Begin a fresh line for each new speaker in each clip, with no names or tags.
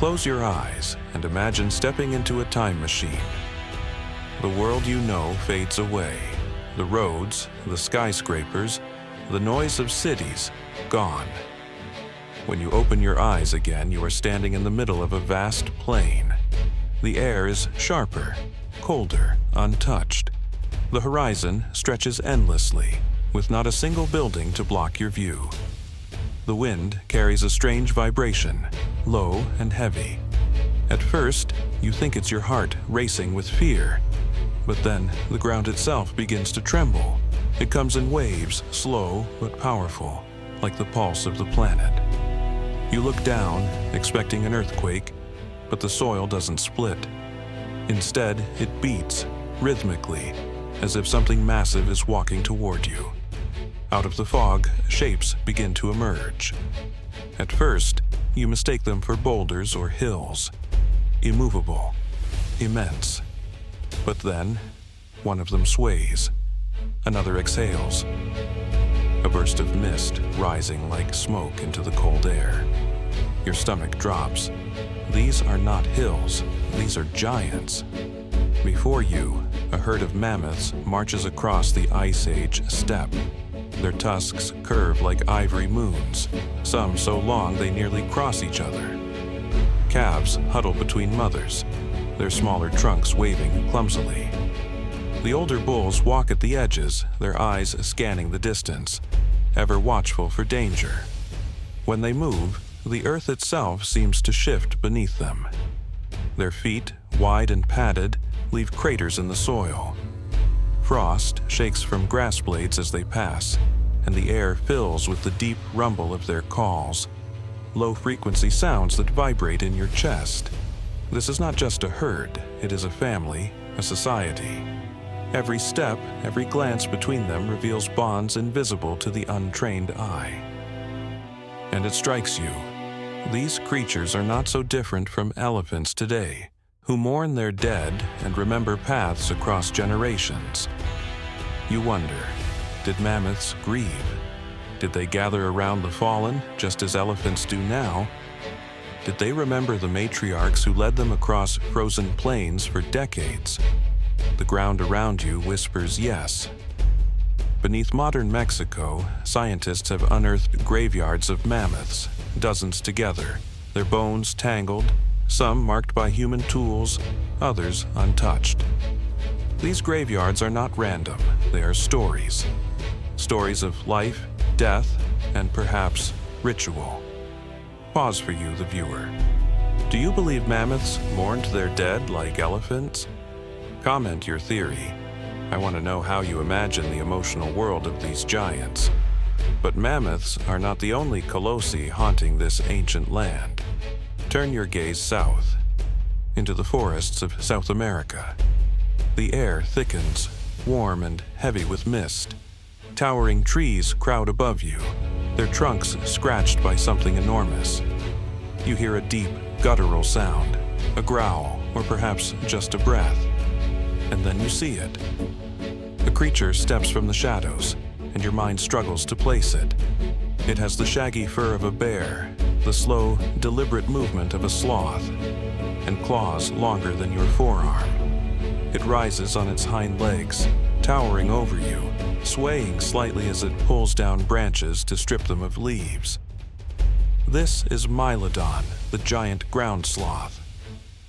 Close your eyes and imagine stepping into a time machine. The world you know fades away. The roads, the skyscrapers, the noise of cities, gone. When you open your eyes again, you are standing in the middle of a vast plain. The air is sharper, colder, untouched. The horizon stretches endlessly, with not a single building to block your view. The wind carries a strange vibration, low and heavy. At first, you think it's your heart racing with fear. But then the ground itself begins to tremble. It comes in waves, slow but powerful, like the pulse of the planet. You look down, expecting an earthquake, but the soil doesn't split. Instead, it beats, rhythmically, as if something massive is walking toward you. Out of the fog, shapes begin to emerge. At first, you mistake them for boulders or hills. Immovable, immense. But then, one of them sways. Another exhales. A burst of mist rising like smoke into the cold air. Your stomach drops. These are not hills, these are giants. Before you, a herd of mammoths marches across the Ice Age steppe. Their tusks curve like ivory moons, some so long they nearly cross each other. Calves huddle between mothers, their smaller trunks waving clumsily. The older bulls walk at the edges, their eyes scanning the distance, ever watchful for danger. When they move, the earth itself seems to shift beneath them. Their feet, wide and padded, leave craters in the soil. Frost shakes from grass blades as they pass, and the air fills with the deep rumble of their calls, low-frequency sounds that vibrate in your chest. This is not just a herd, it is a family, a society. Every step, every glance between them reveals bonds invisible to the untrained eye. And it strikes you, these creatures are not so different from elephants today, who mourn their dead and remember paths across generations. You wonder, did mammoths grieve? Did they gather around the fallen, just as elephants do now? Did they remember the matriarchs who led them across frozen plains for decades? The ground around you whispers yes. Beneath modern Mexico, scientists have unearthed graveyards of mammoths, dozens together, their bones tangled, some marked by human tools, others untouched. These graveyards are not random, they are stories. Stories of life, death, and perhaps ritual. Pause for you, the viewer. Do you believe mammoths mourned their dead like elephants? Comment your theory. I want to know how you imagine the emotional world of these giants. But mammoths are not the only colossi haunting this ancient land. Turn your gaze south, into the forests of South America. The air thickens, warm and heavy with mist. Towering trees crowd above you, their trunks scratched by something enormous. You hear a deep, guttural sound, a growl, or perhaps just a breath. And then you see it. A creature steps from the shadows, and your mind struggles to place it. It has the shaggy fur of a bear, the slow, deliberate movement of a sloth, and claws longer than your forearm. It rises on its hind legs, towering over you, swaying slightly as it pulls down branches to strip them of leaves. This is Mylodon, the giant ground sloth.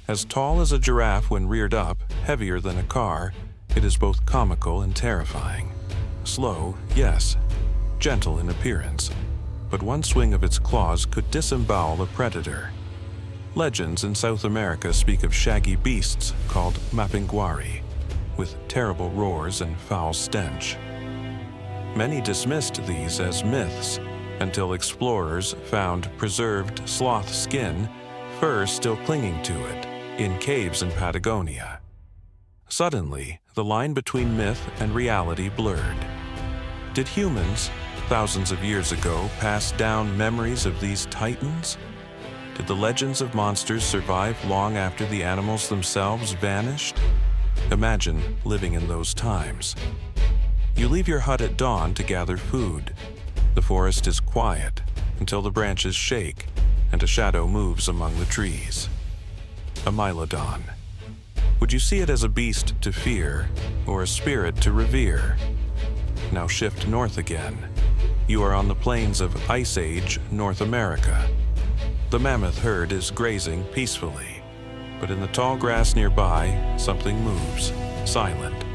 As tall as a giraffe when reared up, heavier than a car, it is both comical and terrifying. Slow, yes, gentle in appearance, but one swing of its claws could disembowel a predator. Legends in South America speak of shaggy beasts called mapinguari, with terrible roars and foul stench. Many dismissed these as myths until explorers found preserved sloth skin, fur still clinging to it, in caves in Patagonia. Suddenly, the line between myth and reality blurred. Did humans, thousands of years ago, pass down memories of these titans? Did the legends of monsters survive long after the animals themselves vanished? Imagine living in those times. You leave your hut at dawn to gather food. The forest is quiet until the branches shake and a shadow moves among the trees. A mylodon. Would you see it as a beast to fear or a spirit to revere? Now shift north again. You are on the plains of Ice Age, North America. The mammoth herd is grazing peacefully, but in the tall grass nearby, something moves, silent,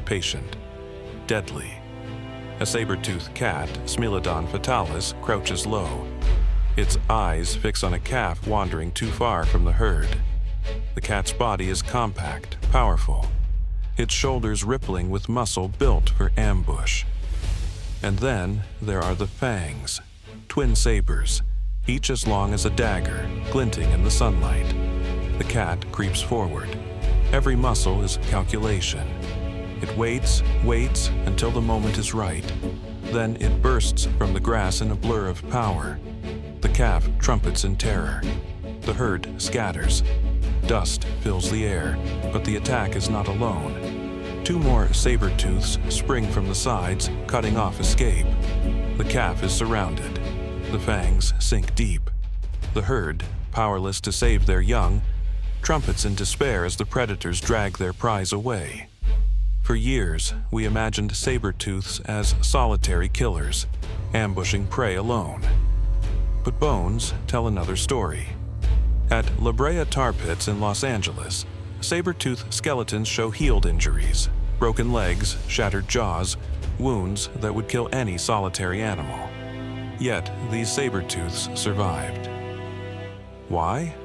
patient, deadly. A saber-toothed cat, Smilodon fatalis, crouches low. Its eyes fix on a calf wandering too far from the herd. The cat's body is compact, powerful, its shoulders rippling with muscle built for ambush. And then there are the fangs, twin sabers, each as long as a dagger, glinting in the sunlight. The cat creeps forward. Every muscle is calculation. It waits until the moment is right. Then it bursts from the grass in a blur of power. The calf trumpets in terror. The herd scatters. Dust fills the air, but the attack is not alone. Two more saber-tooths spring from the sides, cutting off escape. The calf is surrounded. The fangs sink deep. The herd, powerless to save their young, trumpets in despair as the predators drag their prize away. For years, we imagined saber-tooths as solitary killers, ambushing prey alone. But bones tell another story. At La Brea Tar Pits in Los Angeles, saber-tooth skeletons show healed injuries, broken legs, shattered jaws, wounds that would kill any solitary animal. Yet, these saber-tooths survived. Why?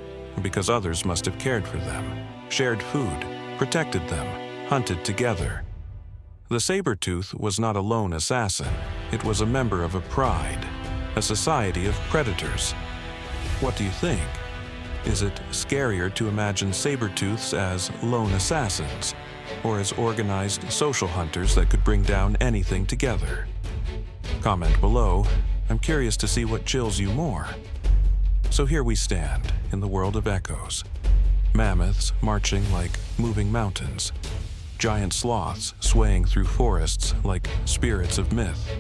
Because others must have cared for them, shared food, protected them, hunted together. The saber-tooth was not a lone assassin. It was a member of a pride, a society of predators. What do you think? Is it scarier to imagine saber-tooths as lone assassins, or as organized social hunters that could bring down anything together? Comment below. I'm curious to see what chills you more. So here we stand in the world of echoes. Mammoths marching like moving mountains. Giant sloths swaying through forests like spirits of myth.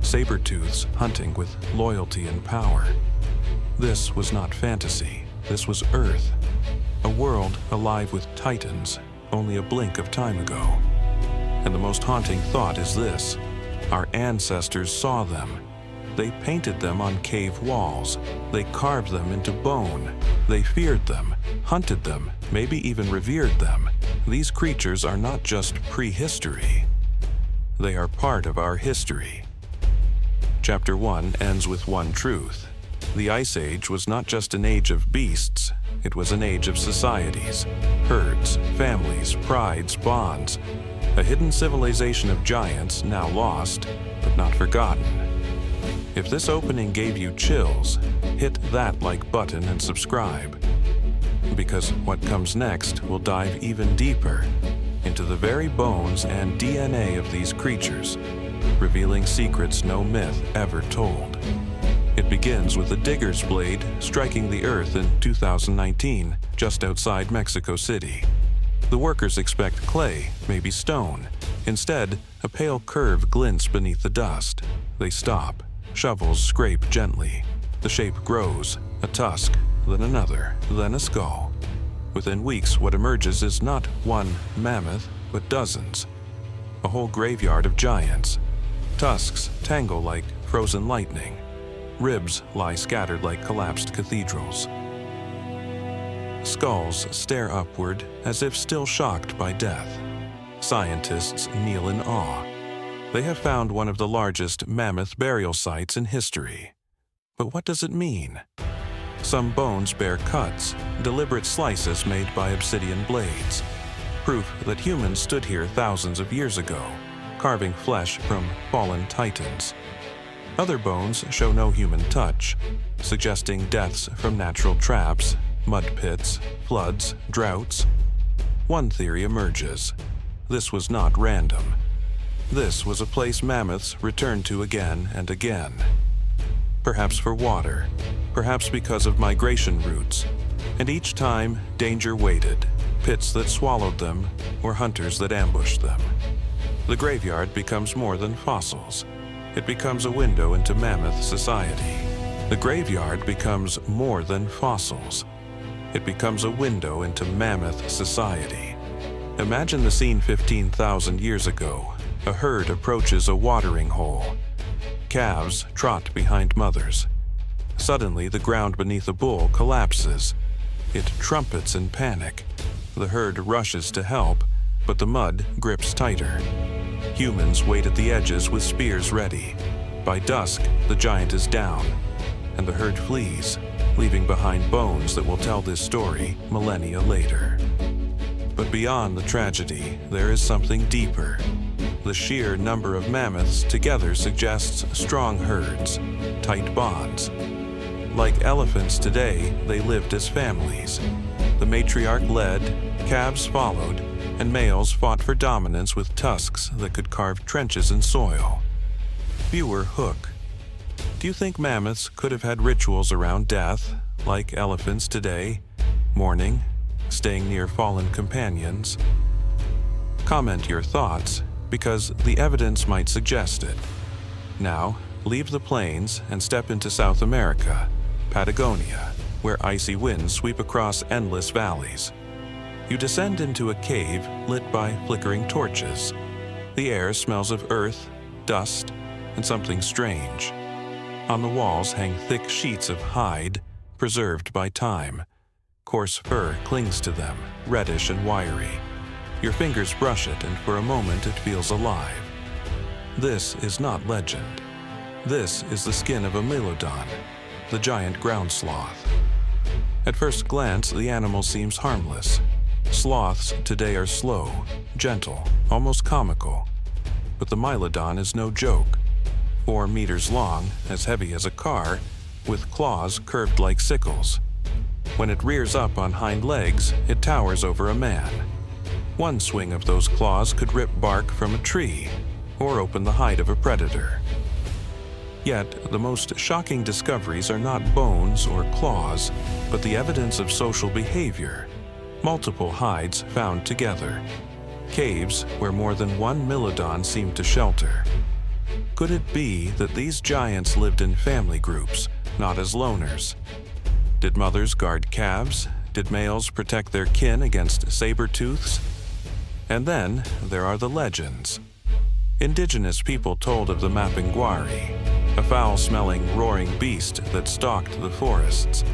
Saber-tooths hunting with loyalty and power. This was not fantasy. This was Earth. A world alive with titans only a blink of time ago. And the most haunting thought is this: our ancestors saw them. They painted them on cave walls. They carved them into bone. They feared them, hunted them, maybe even revered them. These creatures are not just prehistory. They are part of our history. Chapter 1 ends with one truth. The Ice Age was not just an age of beasts. It was an age of societies, herds, families, prides, bonds. A hidden civilization of giants now lost, but not forgotten. If this opening gave you chills, hit that like button and subscribe. Because what comes next will dive even deeper into the very bones and DNA of these creatures, revealing secrets no myth ever told. It begins with a digger's blade striking the earth in 2019, just outside Mexico City. The workers expect clay, maybe stone. Instead, a pale curve glints beneath the dust. They stop. Shovels scrape gently. The shape grows, a tusk, then another, then a skull. Within weeks, what emerges is not one mammoth, but dozens. A whole graveyard of giants. Tusks tangle like frozen lightning. Ribs lie scattered like collapsed cathedrals. Skulls stare upward as if still shocked by death. Scientists kneel in awe. They have found one of the largest mammoth burial sites in history. But what does it mean? Some bones bear cuts, deliberate slices made by obsidian blades. Proof that humans stood here thousands of years ago, carving flesh from fallen titans. Other bones show no human touch, suggesting deaths from natural traps, mud pits, floods, droughts. One theory emerges. This was not random. This was a place mammoths returned to again and again. Perhaps for water, perhaps because of migration routes. And each time, danger waited, pits that swallowed them, or hunters that ambushed them. The graveyard becomes more than fossils. It becomes a window into mammoth society. The graveyard becomes more than fossils. It becomes a window into mammoth society. Imagine the scene 15,000 years ago. A herd approaches a watering hole. Calves trot behind mothers. Suddenly, the ground beneath a bull collapses. It trumpets in panic. The herd rushes to help, but the mud grips tighter. Humans wait at the edges with spears ready. By dusk, the giant is down, and the herd flees, leaving behind bones that will tell this story millennia later. But beyond the tragedy, there is something deeper. The sheer number of mammoths together suggests strong herds, tight bonds. Like elephants today, they lived as families. The matriarch led, calves followed, and males fought for dominance with tusks that could carve trenches in soil. Viewer hook. Do you think mammoths could have had rituals around death, like elephants today? Mourning, staying near fallen companions? Comment your thoughts, because the evidence might suggest it. Now, leave the plains and step into South America, Patagonia, where icy winds sweep across endless valleys. You descend into a cave lit by flickering torches. The air smells of earth, dust, and something strange. On the walls hang thick sheets of hide, preserved by time. Coarse fur clings to them, reddish and wiry. Your fingers brush it, and for a moment it feels alive. This is not legend. This is the skin of a Megalodon, the giant ground sloth. At first glance, the animal seems harmless. Sloths today are slow, gentle, almost comical. But the Megalodon is no joke. 4 meters long, as heavy as a car, with claws curved like sickles. When it rears up on hind legs, it towers over a man. One swing of those claws could rip bark from a tree or open the hide of a predator. Yet, the most shocking discoveries are not bones or claws, but the evidence of social behavior. Multiple hides found together. Caves where more than one Megalodon seemed to shelter. Could it be that these giants lived in family groups, not as loners? Did mothers guard calves? Did males protect their kin against saber-tooths? And then there are the legends. Indigenous people told of the mapinguari, a foul-smelling, roaring beast that stalked the forests.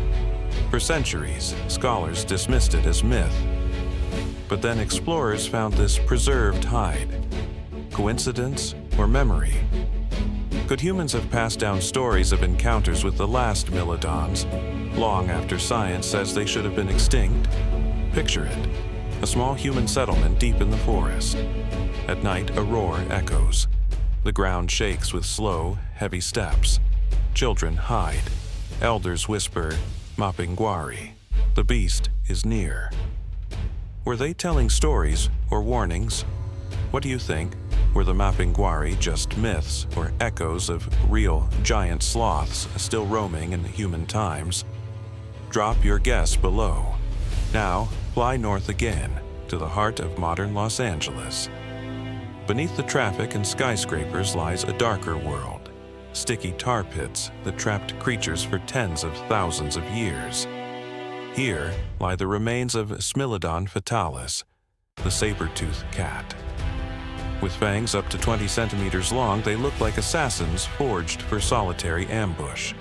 For centuries, scholars dismissed it as myth. But then explorers found this preserved hide. Coincidence or memory? Could humans have passed down stories of encounters with the last Megalodons, long after science says they should have been extinct? Picture it. A small human settlement deep in the forest. At night, a roar echoes. The ground shakes with slow, heavy steps. Children hide. Elders whisper, "Mapinguari." The beast is near. Were they telling stories or warnings? What do you think? Were the Mapinguari just myths or echoes of real giant sloths still roaming in human times? Drop your guess below. Now, fly north again to the heart of modern Los Angeles. Beneath the traffic and skyscrapers lies a darker world. Sticky tar pits that trapped creatures for tens of thousands of years. Here lie the remains of Smilodon fatalis, the saber-toothed cat. With fangs up to 20 centimeters long, they look like assassins forged for solitary ambush.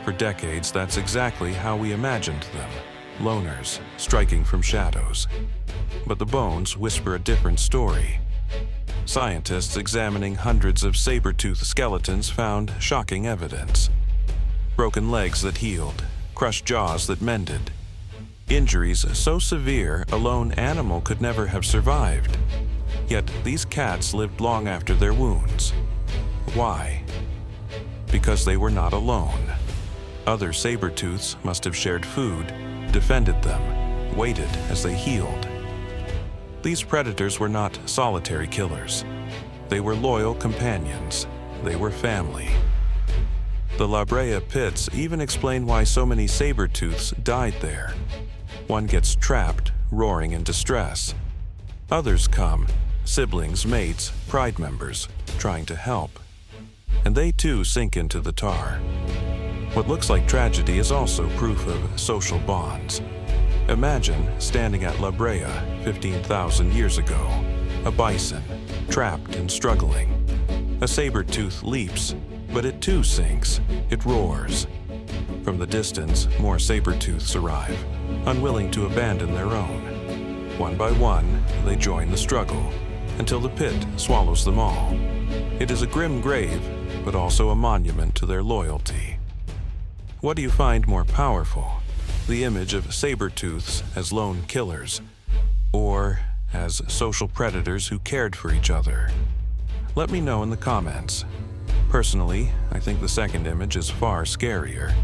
For decades, that's exactly how we imagined them, loners striking from shadows. But the bones whisper a different story. Scientists examining hundreds of saber-toothed skeletons found shocking evidence. Broken legs that healed, crushed jaws that mended. Injuries so severe a lone animal could never have survived. Yet these cats lived long after their wounds. Why? Because they were not alone. Other saber-tooths must have shared food, defended them, waited as they healed. These predators were not solitary killers. They were loyal companions. They were family. The La Brea pits even explain why so many saber-tooths died there. One gets trapped, roaring in distress. Others come, siblings, mates, pride members, trying to help. And they too sink into the tar. What looks like tragedy is also proof of social bonds. Imagine standing at La Brea 15,000 years ago, a bison, trapped and struggling. A saber-tooth leaps, but it too sinks. It roars. From the distance, more saber-tooths arrive, unwilling to abandon their own. One by one, they join the struggle, until the pit swallows them all. It is a grim grave, but also a monument to their loyalty. What do you find more powerful? The image of saber-tooths as lone killers, or as social predators who cared for each other? Let me know in the comments. Personally, I think the second image is far scarier.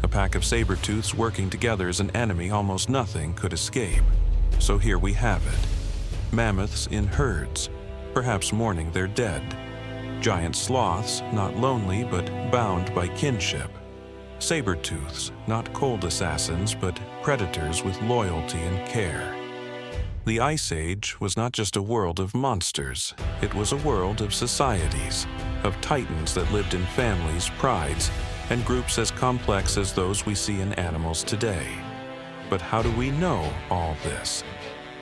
A pack of saber-tooths working together as an enemy almost nothing could escape. So here we have it. Mammoths in herds, perhaps mourning their dead. Giant sloths, not lonely but bound by kinship. Saber-tooths, not cold assassins but predators with loyalty and care. The Ice Age was not just a world of monsters, it was a world of societies, of titans that lived in families, prides, and groups as complex as those we see in animals today. But how do we know all this?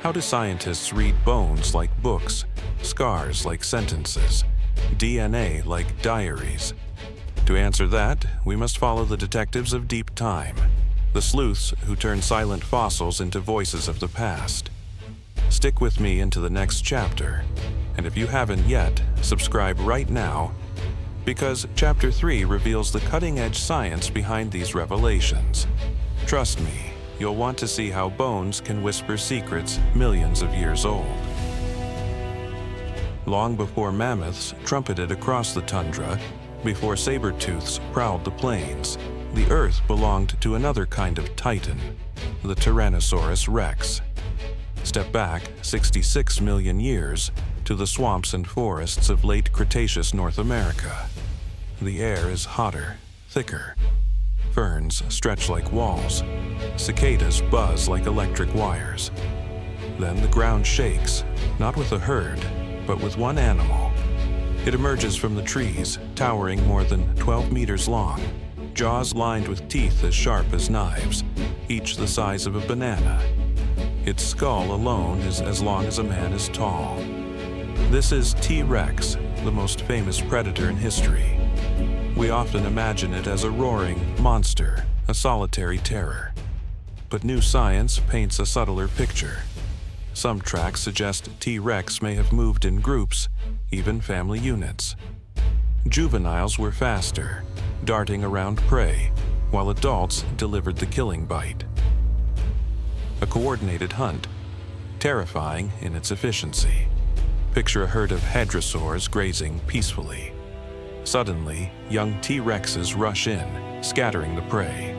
How do scientists read bones like books, scars like sentences, DNA like diaries? To answer that, we must follow the detectives of deep time, the sleuths who turn silent fossils into voices of the past. Stick with me into the next chapter, and if you haven't yet, subscribe right now, because Chapter 3 reveals the cutting-edge science behind these revelations. Trust me, you'll want to see how bones can whisper secrets millions of years old. Long before mammoths trumpeted across the tundra, before saber-tooths prowled the plains, the Earth belonged to another kind of titan, the Tyrannosaurus rex. Step back 66 million years to the swamps and forests of late Cretaceous North America. The air is hotter, thicker. Ferns stretch like walls. Cicadas buzz like electric wires. Then the ground shakes, not with a herd, but with one animal. It emerges from the trees, towering more than 12 meters long, jaws lined with teeth as sharp as knives, each the size of a banana. Its skull alone is as long as a man is tall. This is T-Rex, the most famous predator in history. We often imagine it as a roaring monster, a solitary terror. But new science paints a subtler picture. Some tracks suggest T-Rex may have moved in groups, even family units. Juveniles were faster, darting around prey, while adults delivered the killing bite. A coordinated hunt, terrifying in its efficiency. Picture a herd of hadrosaurs grazing peacefully. Suddenly, young T-Rexes rush in, scattering the prey.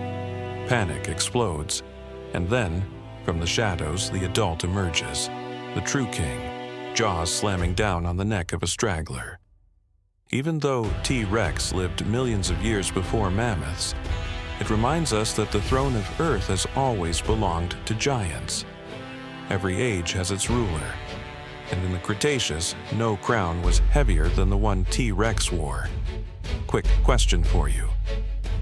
Panic explodes, and then, from the shadows, the adult emerges, the true king, jaws slamming down on the neck of a straggler. Even though T-Rex lived millions of years before mammoths, it reminds us that the throne of Earth has always belonged to giants. Every age has its ruler, and in the Cretaceous, no crown was heavier than the one T-Rex wore. Quick question for you.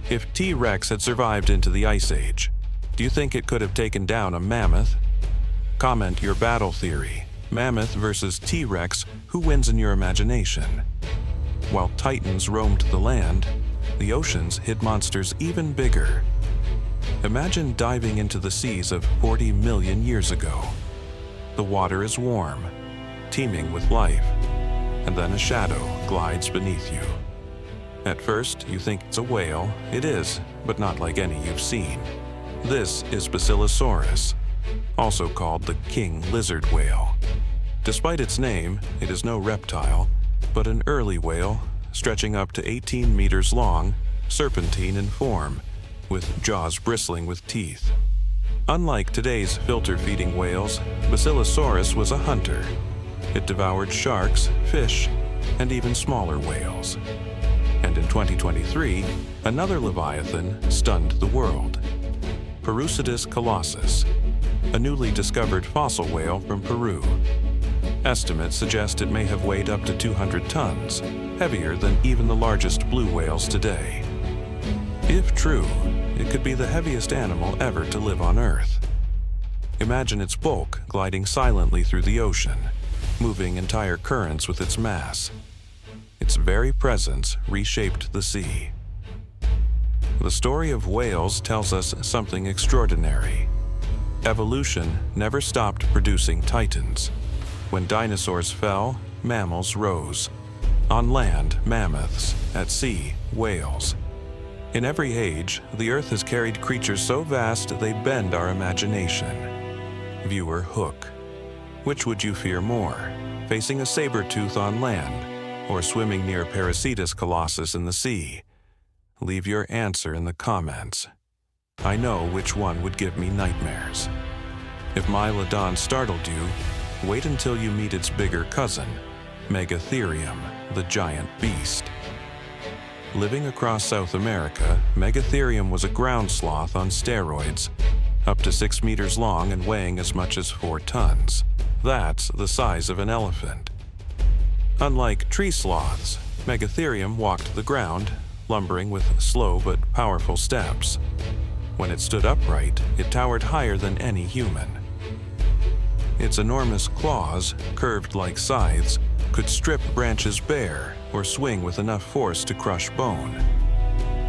If T-Rex had survived into the Ice Age, do you think it could have taken down a mammoth? Comment your battle theory. Mammoth versus T-Rex, who wins in your imagination? While titans roamed the land, the oceans hid monsters even bigger. Imagine diving into the seas of 40 million years ago. The water is warm, teeming with life, and then a shadow glides beneath you. At first, you think it's a whale. It is, but not like any you've seen. This is Basilosaurus, also called the king lizard whale. Despite its name, it is no reptile, but an early whale, stretching up to 18 meters long, serpentine in form, with jaws bristling with teeth. Unlike today's filter-feeding whales, Basilosaurus was a hunter. It devoured sharks, fish, and even smaller whales. And in 2023, another leviathan stunned the world. Prehistoric colossus, a newly discovered fossil whale from Peru. Estimates suggest it may have weighed up to 200 tons, heavier than even the largest blue whales today. If true, it could be the heaviest animal ever to live on Earth. Imagine its bulk gliding silently through the ocean, moving entire currents with its mass. Its very presence reshaped the sea. The story of whales tells us something extraordinary. Evolution never stopped producing titans. When dinosaurs fell, mammals rose. On land, mammoths. At sea, whales. In every age, the Earth has carried creatures so vast they bend our imagination. Viewer Hook. Which would you fear more, facing a saber-tooth on land or swimming near Parasitus colossus in the sea? Leave your answer in the comments. I know which one would give me nightmares. If Mylodon startled you, wait until you meet its bigger cousin, Megatherium, the giant beast. Living across South America, Megatherium was a ground sloth on steroids, up to 6 meters long and weighing as much as 4 tons. That's the size of an elephant. Unlike tree sloths, Megatherium walked the ground, lumbering with slow but powerful steps. When it stood upright, it towered higher than any human. Its enormous claws, curved like scythes, could strip branches bare or swing with enough force to crush bone.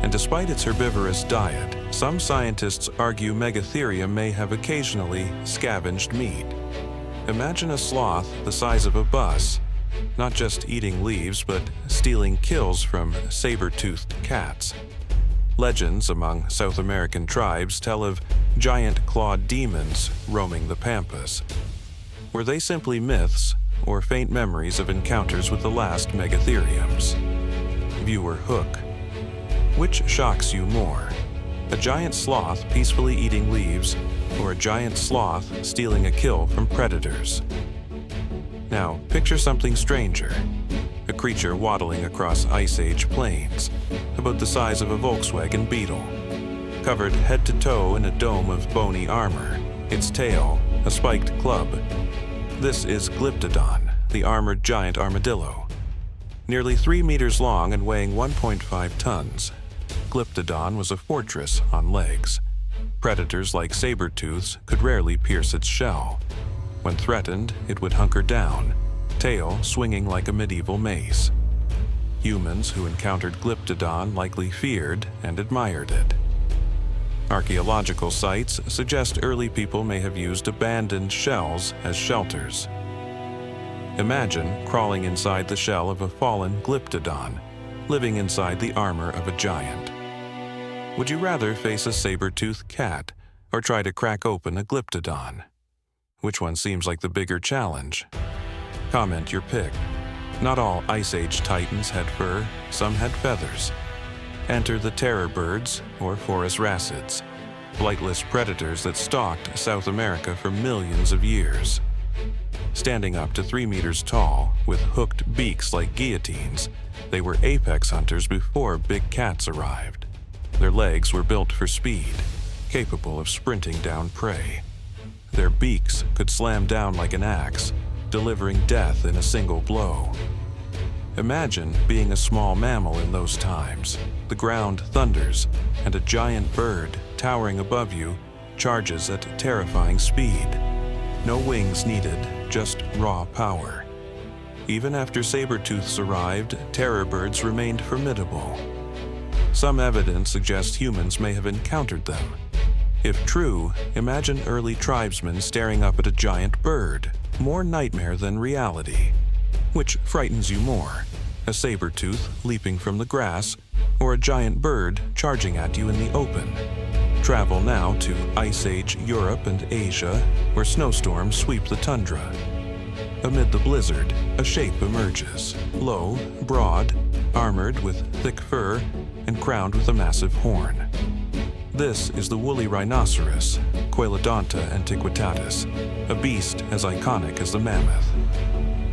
And despite its herbivorous diet, some scientists argue Megatherium may have occasionally scavenged meat. Imagine a sloth the size of a bus, not just eating leaves, but stealing kills from saber-toothed cats. Legends among South American tribes tell of giant clawed demons roaming the pampas. Were they simply myths or faint memories of encounters with the last Megatheriums? Viewer Hook. Which shocks you more? A giant sloth peacefully eating leaves, or a giant sloth stealing a kill from predators? Now, picture something stranger. A creature waddling across Ice Age plains, about the size of a Volkswagen Beetle. Covered head to toe in a dome of bony armor, its tail a spiked club. This is Glyptodon, the armored giant armadillo. Nearly 3 meters long and weighing 1.5 tons, Glyptodon was a fortress on legs. Predators like saber-tooths could rarely pierce its shell. When threatened, it would hunker down, tail swinging like a medieval mace. Humans who encountered Glyptodon likely feared and admired it. Archaeological sites suggest early people may have used abandoned shells as shelters. Imagine crawling inside the shell of a fallen Glyptodon, living inside the armor of a giant. Would you rather face a saber-toothed cat or try to crack open a Glyptodon? Which one seems like the bigger challenge? Comment your pick. Not all Ice Age titans had fur, some had feathers. Enter the terror birds, or phorusrhacids, flightless predators that stalked South America for millions of years. Standing up to 3 meters tall, with hooked beaks like guillotines, they were apex hunters before big cats arrived. Their legs were built for speed, capable of sprinting down prey. Their beaks could slam down like an axe, delivering death in a single blow. Imagine being a small mammal in those times. The ground thunders, and a giant bird, towering above you, charges at terrifying speed. No wings needed, just raw power. Even after saber-tooths arrived, terror birds remained formidable. Some evidence suggests humans may have encountered them. If true, imagine early tribesmen staring up at a giant bird. More nightmare than reality. Which frightens you more? A saber-tooth leaping from the grass, or a giant bird charging at you in the open? Travel now to Ice Age Europe and Asia, where snowstorms sweep the tundra. Amid the blizzard, a shape emerges, low, broad, armored with thick fur, and crowned with a massive horn. This is the woolly rhinoceros, Coelodonta antiquitatis, a beast as iconic as the mammoth.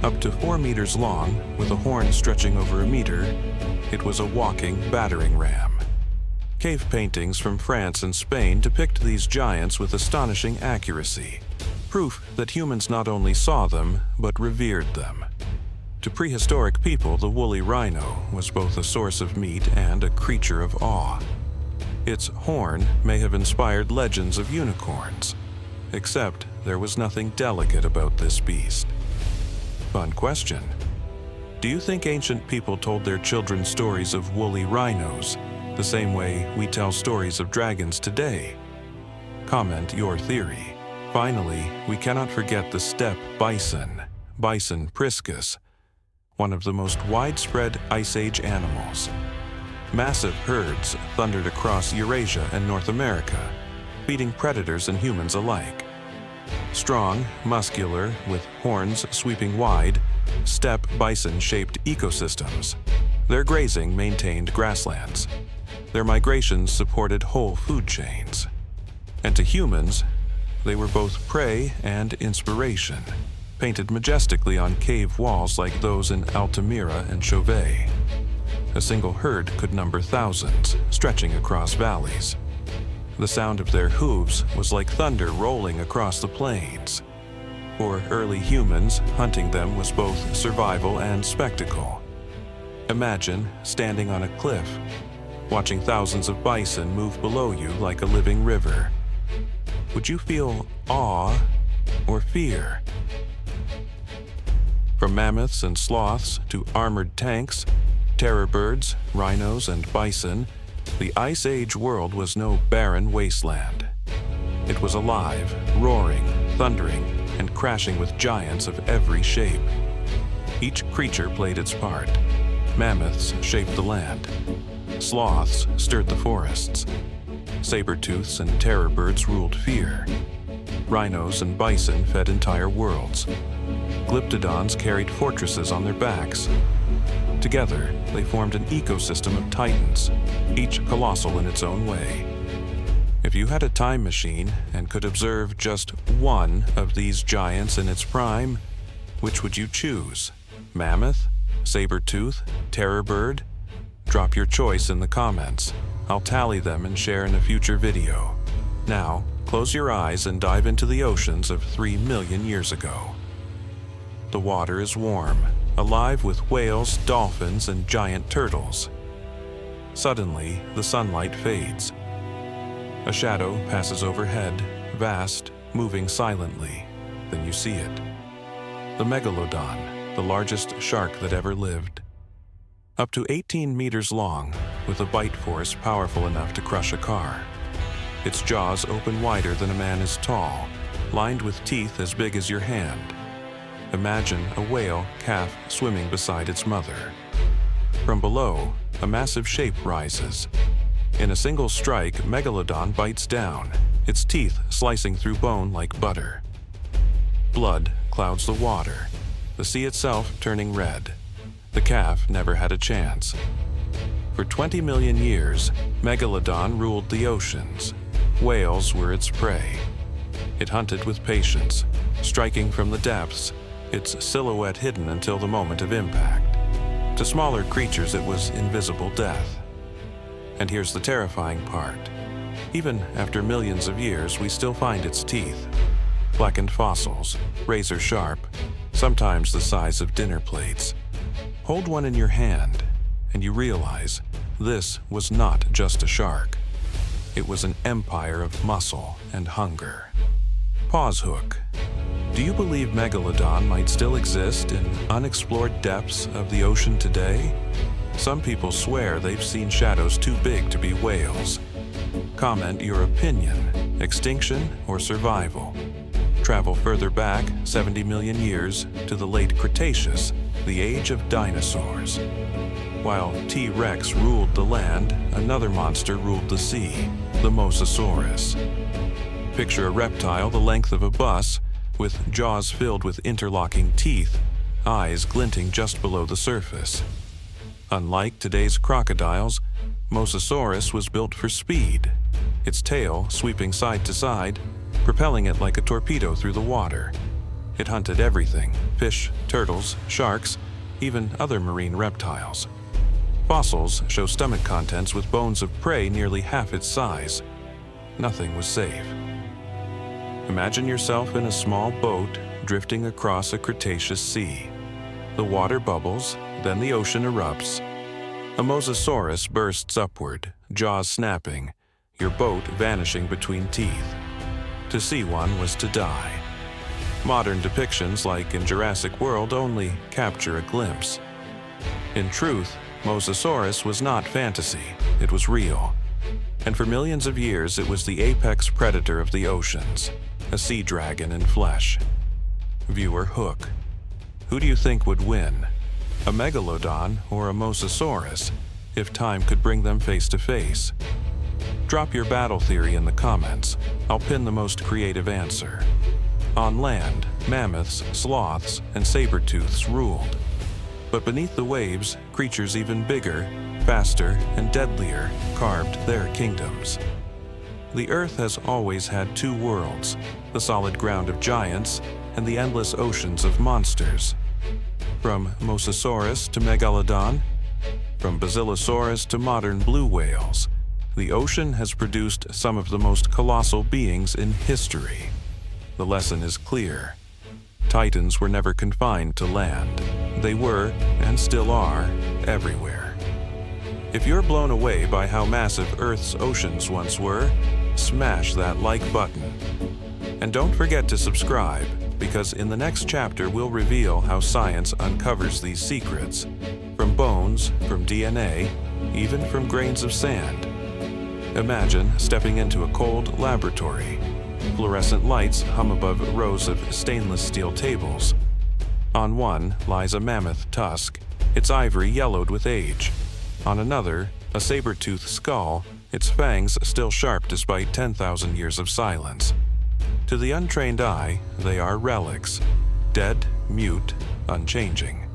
Up to 4 meters long, with a horn stretching over a meter, it was a walking battering ram. Cave paintings from France and Spain depict these giants with astonishing accuracy, proof that humans not only saw them, but revered them. To prehistoric people, the woolly rhino was both a source of meat and a creature of awe. Its horn may have inspired legends of unicorns, except there was nothing delicate about this beast. Fun question. Do you think ancient people told their children stories of woolly rhinos, the same way we tell stories of dragons today? Comment your theory. Finally, we cannot forget the steppe bison, Bison priscus, one of the most widespread Ice Age animals. Massive herds thundered across Eurasia and North America, feeding predators and humans alike. Strong, muscular, with horns sweeping wide, steppe bison shaped ecosystems. Their grazing maintained grasslands. Their migrations supported whole food chains. And to humans, they were both prey and inspiration, painted majestically on cave walls like those in Altamira and Chauvet. A single herd could number thousands, stretching across valleys. The sound of their hooves was like thunder rolling across the plains. For early humans, hunting them was both survival and spectacle. Imagine standing on a cliff, watching thousands of bison move below you like a living river. Would you feel awe or fear? From mammoths and sloths to armored tanks, terror birds, rhinos, and bison, the Ice Age world was no barren wasteland. It was alive, roaring, thundering, and crashing with giants of every shape. Each creature played its part. Mammoths shaped the land. Sloths stirred the forests. Saber-tooths and terror birds ruled fear. Rhinos and bison fed entire worlds. Glyptodons carried fortresses on their backs. Together, they formed an ecosystem of titans, each colossal in its own way. If you had a time machine and could observe just one of these giants in its prime, which would you choose? Mammoth? Saber-tooth? Terror bird? Drop your choice in the comments. I'll tally them and share in a future video. Now, close your eyes and dive into the oceans of 3 million years ago. The water is warm, alive with whales, dolphins, and giant turtles. Suddenly, the sunlight fades. A shadow passes overhead, vast, moving silently. Then you see it. The megalodon, the largest shark that ever lived. Up to 18 meters long, with a bite force powerful enough to crush a car. Its jaws open wider than a man is tall, lined with teeth as big as your hand. Imagine a whale calf swimming beside its mother. From below, a massive shape rises. In a single strike, Megalodon bites down, its teeth slicing through bone like butter. Blood clouds the water, the sea itself turning red. The calf never had a chance. For 20 million years, Megalodon ruled the oceans. Whales were its prey. It hunted with patience, striking from the depths, its silhouette hidden until the moment of impact. To smaller creatures, it was invisible death. And here's the terrifying part. Even after millions of years, we still find its teeth. Blackened fossils, razor sharp, sometimes the size of dinner plates. Hold one in your hand, and you realize this was not just a shark. It was an empire of muscle and hunger. Pause hook. Do you believe Megalodon might still exist in unexplored depths of the ocean today? Some people swear they've seen shadows too big to be whales. Comment your opinion, extinction or survival. Travel further back 70 million years to the late Cretaceous, the age of dinosaurs. While T-Rex ruled the land, another monster ruled the sea, the Mosasaurus. Picture a reptile the length of a bus, with jaws filled with interlocking teeth, eyes glinting just below the surface. Unlike today's crocodiles, Mosasaurus was built for speed, its tail sweeping side to side, propelling it like a torpedo through the water. It hunted everything: fish, turtles, sharks, even other marine reptiles. Fossils show stomach contents with bones of prey nearly half its size. Nothing was safe. Imagine yourself in a small boat drifting across a Cretaceous sea. The water bubbles, then the ocean erupts. A Mosasaurus bursts upward, jaws snapping, your boat vanishing between teeth. To see one was to die. Modern depictions, like in Jurassic World, only capture a glimpse. In truth, Mosasaurus was not fantasy, it was real. And for millions of years, it was the apex predator of the oceans, a sea dragon in flesh. Viewer hook. Who do you think would win, a megalodon or a Mosasaurus, if time could bring them face to face? Drop your battle theory in the comments. I'll pin the most creative answer. On land, mammoths, sloths, and saber-tooths ruled. But beneath the waves, creatures even bigger, faster, and deadlier carved their kingdoms. The Earth has always had two worlds, the solid ground of giants and the endless oceans of monsters. From Mosasaurus to Megalodon, from Basilosaurus to modern blue whales, the ocean has produced some of the most colossal beings in history. The lesson is clear. Titans were never confined to land. They were, and still are, everywhere. If you're blown away by how massive Earth's oceans once were, smash that like button. And don't forget to subscribe, because in the next chapter we'll reveal how science uncovers these secrets. From bones, from DNA, even from grains of sand. Imagine stepping into a cold laboratory. Fluorescent lights hum above rows of stainless steel tables. On one lies a mammoth tusk, its ivory yellowed with age. On another, a saber-toothed skull, its fangs still sharp despite 10,000 years of silence. To the untrained eye, they are relics, dead, mute, unchanging.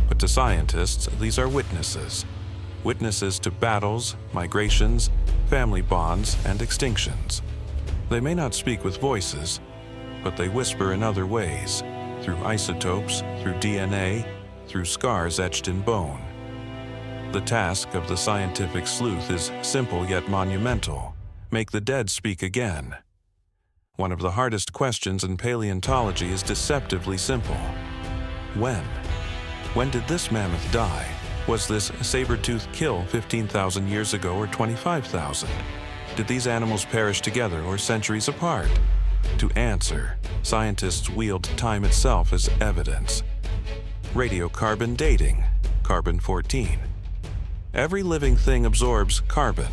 But to scientists, these are witnesses. Witnesses to battles, migrations, family bonds, and extinctions. They may not speak with voices, but they whisper in other ways, through isotopes, through DNA, through scars etched in bone. The task of the scientific sleuth is simple yet monumental: make the dead speak again. One of the hardest questions in paleontology is deceptively simple. When? When did this mammoth die? Was this saber-toothed kill 15,000 years ago or 25,000? Did these animals perish together or centuries apart? To answer, scientists wield time itself as evidence. Radiocarbon dating, carbon-14. Every living thing absorbs carbon.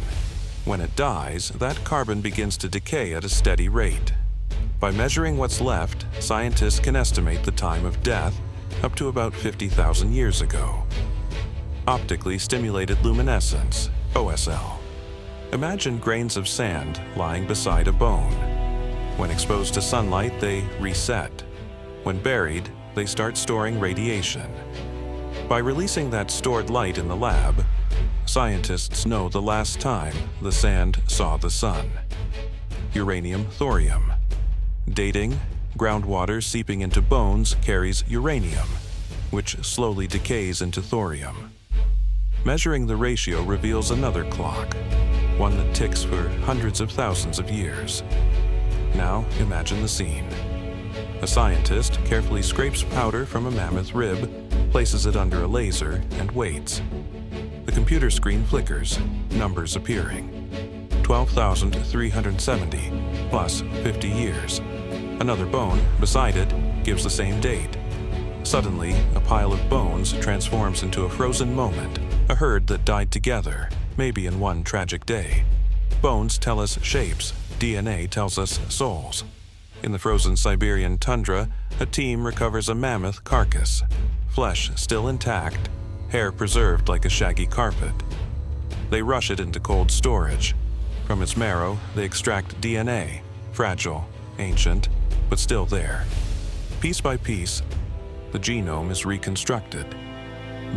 When it dies, that carbon begins to decay at a steady rate. By measuring what's left, scientists can estimate the time of death up to about 50,000 years ago. Optically stimulated luminescence, OSL. Imagine grains of sand lying beside a bone. When exposed to sunlight, they reset. When buried, they start storing radiation. By releasing that stored light in the lab, scientists know the last time the sand saw the sun. Uranium, thorium. Dating, groundwater seeping into bones carries uranium, which slowly decays into thorium. Measuring the ratio reveals another clock, one that ticks for hundreds of thousands of years. Now imagine the scene. A scientist carefully scrapes powder from a mammoth rib, places it under a laser, and waits. The computer screen flickers, numbers appearing. 12,370 plus 50 years. Another bone beside it gives the same date. Suddenly, a pile of bones transforms into a frozen moment, a herd that died together, maybe in one tragic day. Bones tell us shapes, DNA tells us souls. In the frozen Siberian tundra, a team recovers a mammoth carcass, flesh still intact, hair preserved like a shaggy carpet. They rush it into cold storage. From its marrow, they extract DNA, fragile, ancient, but still there. Piece by piece, the genome is reconstructed.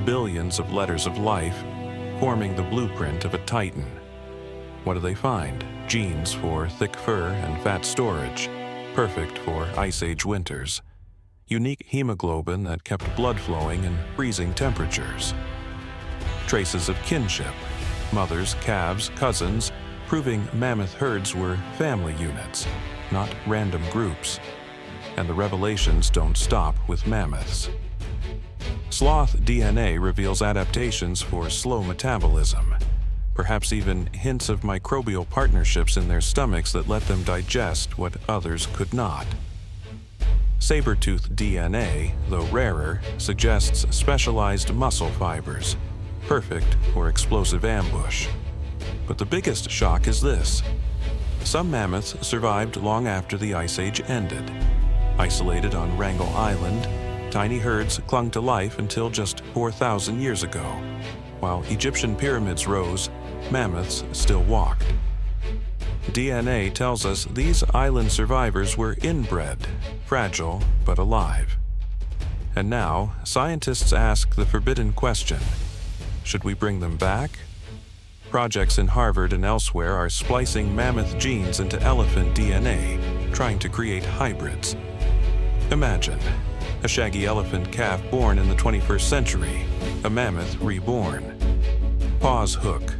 Billions of letters of life, forming the blueprint of a titan. What do they find? Genes for thick fur and fat storage, perfect for Ice Age winters. Unique hemoglobin that kept blood flowing in freezing temperatures. Traces of kinship, mothers, calves, cousins, proving mammoth herds were family units, not random groups. And the revelations don't stop with mammoths. Sloth DNA reveals adaptations for slow metabolism. perhaps even hints of microbial partnerships in their stomachs that let them digest what others could not. Saber-tooth DNA, though rarer, suggests specialized muscle fibers, perfect for explosive ambush. But the biggest shock is this. Some mammoths survived long after the Ice Age ended. Isolated on Wrangel Island, tiny herds clung to life until just 4,000 years ago. While Egyptian pyramids rose, mammoths still walked. DNA tells us these island survivors were inbred, fragile but alive. And now, scientists ask the forbidden question: should we bring them back? Projects in Harvard and elsewhere are splicing mammoth genes into elephant DNA, trying to create hybrids. Imagine a shaggy elephant calf born in the 21st century, a mammoth reborn. Pause hook.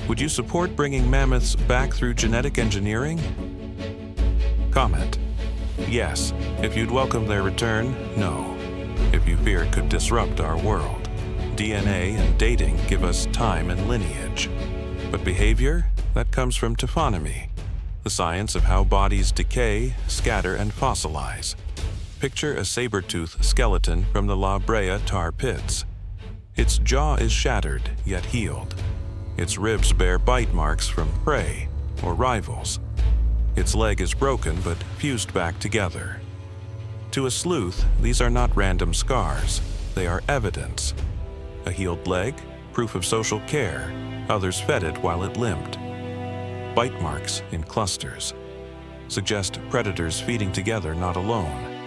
Would you support bringing mammoths back through genetic engineering? Comment. Yes, if you'd welcome their return. No, if you fear it could disrupt our world. DNA and dating give us time and lineage. But behavior? That comes from taphonomy, the science of how bodies decay, scatter, and fossilize. Picture a saber-tooth skeleton from the La Brea tar pits. Its jaw is shattered, yet healed. Its ribs bear bite marks from prey or rivals. Its leg is broken but fused back together. To a sleuth, these are not random scars. They are evidence. A healed leg, proof of social care. Others fed it while it limped. Bite marks in clusters suggest predators feeding together, not alone.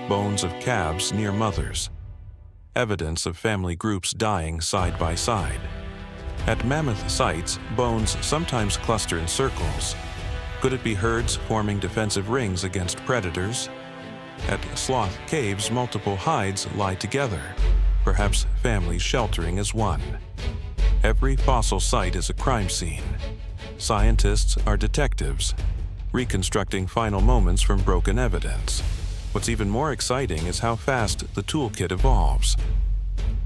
Bones of calves near mothers. Evidence of family groups dying side by side. At mammoth sites, bones sometimes cluster in circles. Could it be herds forming defensive rings against predators? At sloth caves, multiple hides lie together, perhaps families sheltering as one. Every fossil site is a crime scene. Scientists are detectives, reconstructing final moments from broken evidence. What's even more exciting is how fast the toolkit evolves.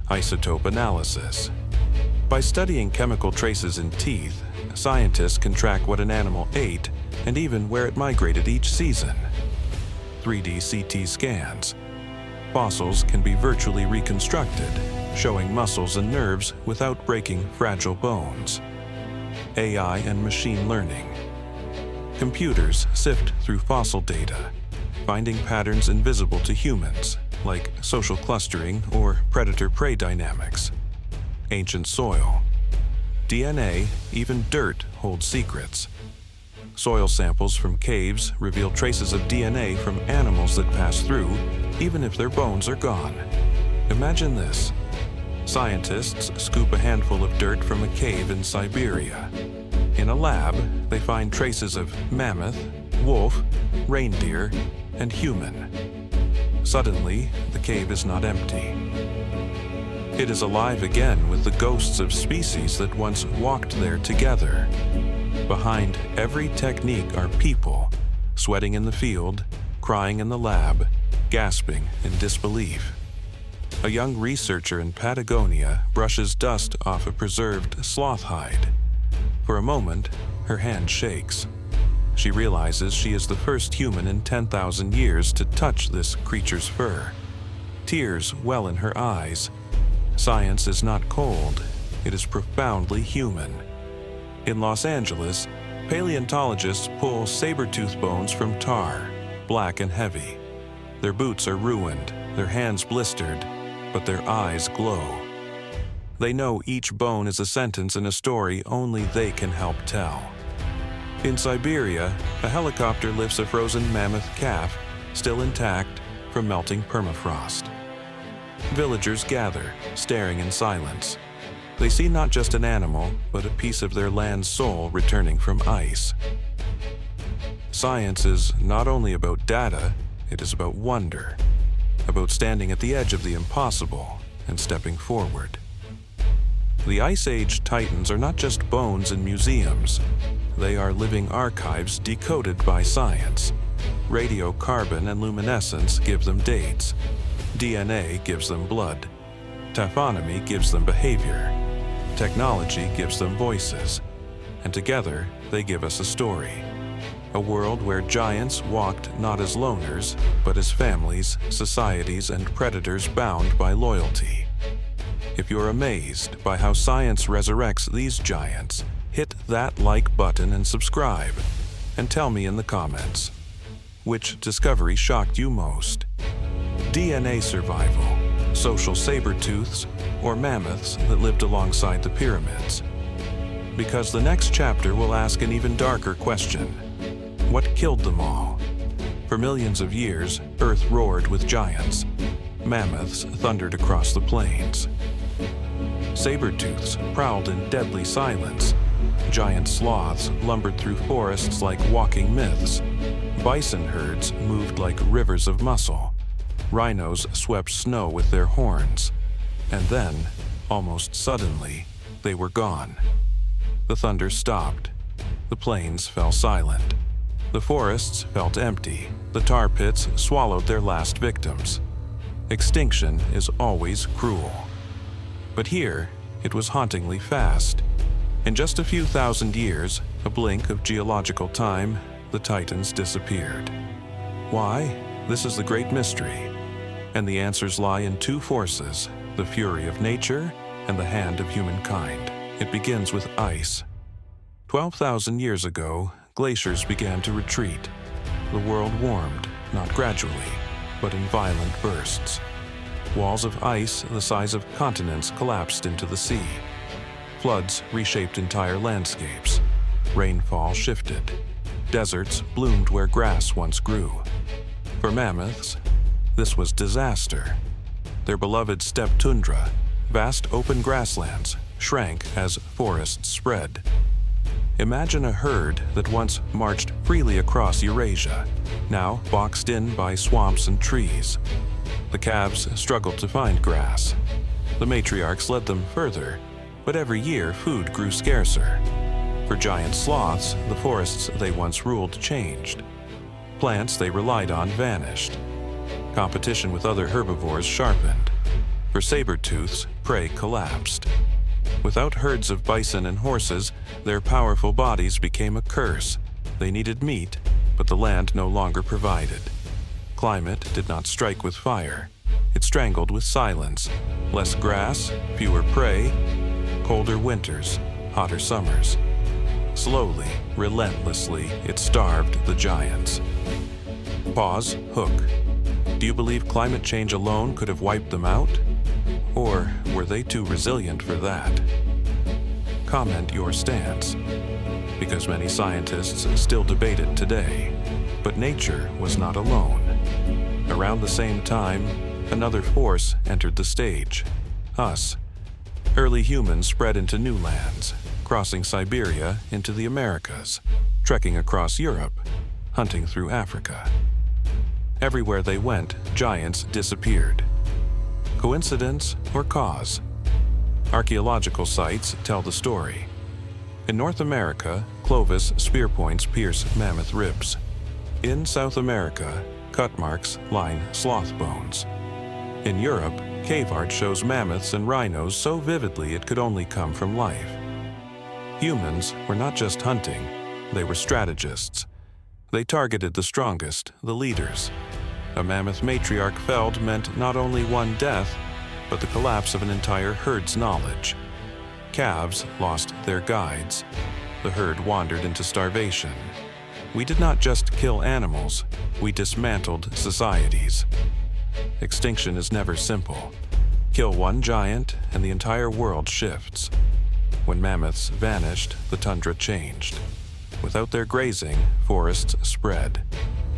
Isotope analysis. By studying chemical traces in teeth, scientists can track what an animal ate and even where it migrated each season. 3D CT scans. Fossils can be virtually reconstructed, showing muscles and nerves without breaking fragile bones. AI and machine learning. Computers sift through fossil data, finding patterns invisible to humans, like social clustering or predator-prey dynamics. Ancient soil. DNA, even dirt, holds secrets. Soil samples from caves reveal traces of DNA from animals that pass through, even if their bones are gone. Imagine this. Scientists scoop a handful of dirt from a cave in Siberia. In a lab, they find traces of mammoth, wolf, reindeer, and human. Suddenly, the cave is not empty. It is alive again with the ghosts of species that once walked there together. Behind every technique are people, sweating in the field, crying in the lab, gasping in disbelief. A young researcher in Patagonia brushes dust off a preserved sloth hide. For a moment, her hand shakes. She realizes she is the first human in 10,000 years to touch this creature's fur. Tears well in her eyes. Science is not cold, it is profoundly human. In Los Angeles, paleontologists pull saber-tooth bones from tar, black and heavy. Their boots are ruined, their hands blistered, but their eyes glow. They know each bone is a sentence in a story only they can help tell. In Siberia, a helicopter lifts a frozen mammoth calf, still intact, from melting permafrost. Villagers gather, staring in silence. They see not just an animal, but a piece of their land's soul returning from ice. Science is not only about data, it is about wonder, about standing at the edge of the impossible and stepping forward. The Ice Age titans are not just bones in museums. They are living archives decoded by science. Radiocarbon and luminescence give them dates. DNA gives them blood. Taphonomy gives them behavior. Technology gives them voices, and together they give us a story. A world where giants walked not as loners, but as families, societies, and predators bound by loyalty. If you're amazed by how science resurrects these giants, hit that like button and subscribe, and tell me in the comments, which discovery shocked you most? DNA survival, social saber-tooths, or mammoths that lived alongside the pyramids? Because the next chapter will ask an even darker question. What killed them all? For millions of years, Earth roared with giants. Mammoths thundered across the plains. Saber-tooths prowled in deadly silence. Giant sloths lumbered through forests like walking myths. Bison herds moved like rivers of muscle. Rhinos swept snow with their horns. And then, almost suddenly, they were gone. The thunder stopped. The plains fell silent. The forests felt empty. The tar pits swallowed their last victims. Extinction is always cruel. But here, it was hauntingly fast. In just a few thousand years, a blink of geological time, the Titans disappeared. Why? This is the great mystery. And the answers lie in two forces, the fury of nature and the hand of humankind. It begins with ice. 12,000 years ago, glaciers began to retreat. The world warmed, not gradually, but in violent bursts. Walls of ice the size of continents collapsed into the sea. Floods reshaped entire landscapes. Rainfall shifted. Deserts bloomed where grass once grew. For mammoths, this was disaster. Their beloved steppe tundra, vast open grasslands, shrank as forests spread. Imagine a herd that once marched freely across Eurasia, now boxed in by swamps and trees. The calves struggled to find grass. The matriarchs led them further, but every year food grew scarcer. For giant sloths, the forests they once ruled changed. Plants they relied on vanished. Competition with other herbivores sharpened. For saber-tooths, prey collapsed. Without herds of bison and horses, their powerful bodies became a curse. They needed meat, but the land no longer provided. Climate did not strike with fire. It strangled with silence. Less grass, fewer prey, colder winters, hotter summers. Slowly, relentlessly, it starved the giants. Pause, hook. Do you believe climate change alone could have wiped them out? Or were they too resilient for that? Comment your stance, because many scientists still debate it today. But nature was not alone. Around the same time, another force entered the stage: us. Early humans spread into new lands, crossing Siberia into the Americas, trekking across Europe, hunting through Africa. Everywhere they went, giants disappeared. Coincidence or cause? Archaeological sites tell the story. In North America, Clovis spear points pierce mammoth ribs. In South America, cut marks line sloth bones. In Europe, cave art shows mammoths and rhinos so vividly it could only come from life. Humans were not just hunting, they were strategists. They targeted the strongest, the leaders. A mammoth matriarch felled meant not only one death, but the collapse of an entire herd's knowledge. Calves lost their guides. The herd wandered into starvation. We did not just kill animals, we dismantled societies. Extinction is never simple. Kill one giant and the entire world shifts. When mammoths vanished, the tundra changed. Without their grazing, forests spread.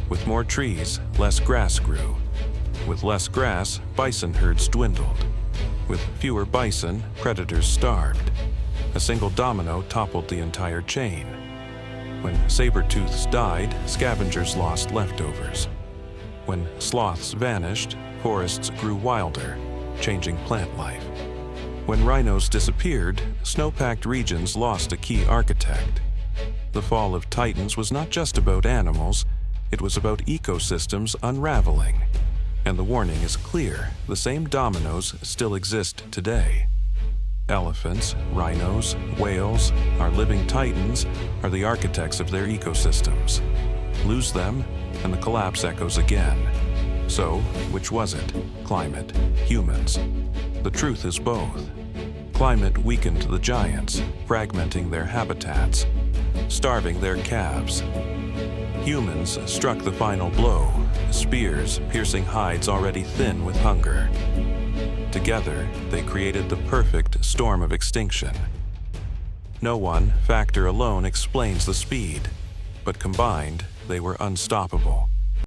With more trees, less grass grew. With less grass, bison herds dwindled. With fewer bison, predators starved. A single domino toppled the entire chain. When saber-tooths died, scavengers lost leftovers. When sloths vanished, forests grew wilder, changing plant life. When rhinos disappeared, snow-packed regions lost a key architect. The fall of titans was not just about animals, it was about ecosystems unraveling. And the warning is clear, the same dominoes still exist today. Elephants, rhinos, whales, our living titans are the architects of their ecosystems. Lose them, and the collapse echoes again. So, which was it? Climate, humans? The truth is both. Climate weakened the giants, fragmenting their habitats, starving their calves. Humans struck the final blow, spears piercing hides already thin with hunger. Together, they created the perfect storm of extinction. No one factor alone explains the speed, but combined, they were unstoppable.